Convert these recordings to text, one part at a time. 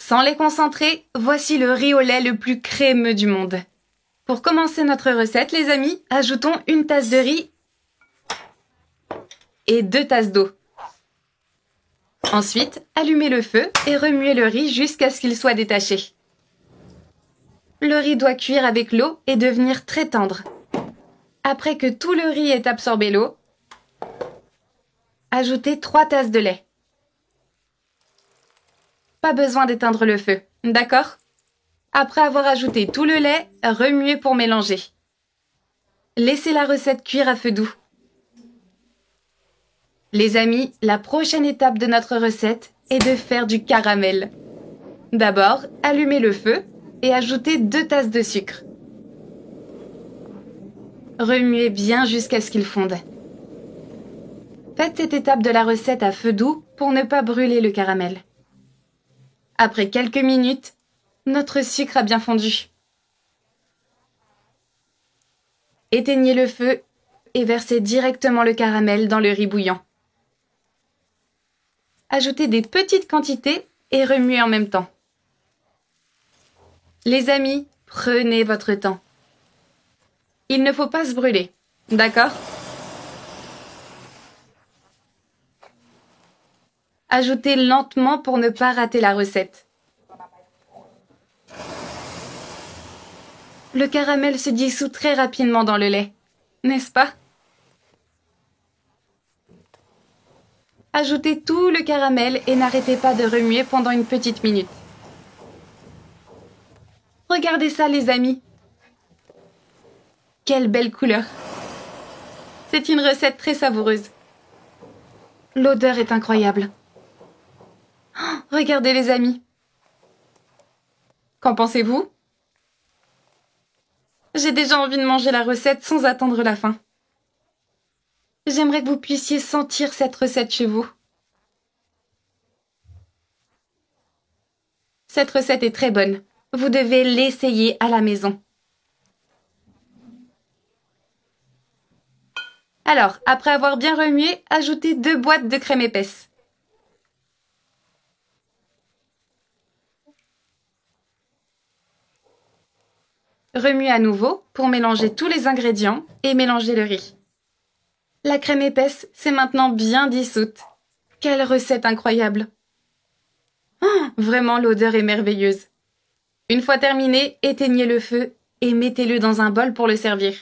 Sans les concentrer, voici le riz au lait le plus crémeux du monde. Pour commencer notre recette, les amis, ajoutons une tasse de riz et 2 tasses d'eau. Ensuite, allumez le feu et remuez le riz jusqu'à ce qu'il soit détaché. Le riz doit cuire avec l'eau et devenir très tendre. Après que tout le riz ait absorbé l'eau, ajoutez 3 tasses de lait. Pas besoin d'éteindre le feu, d'accord? Après avoir ajouté tout le lait, remuez pour mélanger. Laissez la recette cuire à feu doux. Les amis, la prochaine étape de notre recette est de faire du caramel. D'abord, allumez le feu et ajoutez 2 tasses de sucre. Remuez bien jusqu'à ce qu'il fonde. Faites cette étape de la recette à feu doux pour ne pas brûler le caramel. Après quelques minutes, notre sucre a bien fondu. Éteignez le feu et versez directement le caramel dans le riz bouillant. Ajoutez des petites quantités et remuez en même temps. Les amis, prenez votre temps. Il ne faut pas se brûler, d'accord? Ajoutez lentement pour ne pas rater la recette. Le caramel se dissout très rapidement dans le lait, n'est-ce pas? Ajoutez tout le caramel et n'arrêtez pas de remuer pendant une petite minute. Regardez ça, les amis. Quelle belle couleur! C'est une recette très savoureuse. L'odeur est incroyable. Oh, regardez, les amis. Qu'en pensez-vous? J'ai déjà envie de manger la recette sans attendre la fin. J'aimerais que vous puissiez sentir cette recette chez vous. Cette recette est très bonne. Vous devez l'essayer à la maison. Alors, après avoir bien remué, ajoutez 2 boîtes de crème épaisse. Remuez à nouveau pour mélanger tous les ingrédients et mélanger le riz. La crème épaisse s'est maintenant bien dissoute. Quelle recette incroyable! Oh, vraiment, l'odeur est merveilleuse. Une fois terminé, éteignez le feu et mettez-le dans un bol pour le servir.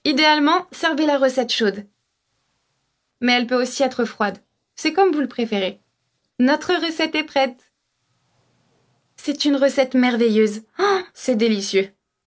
Idéalement, servez la recette chaude. Mais elle peut aussi être froide. C'est comme vous le préférez. Notre recette est prête. C'est une recette merveilleuse. Oh, c'est délicieux.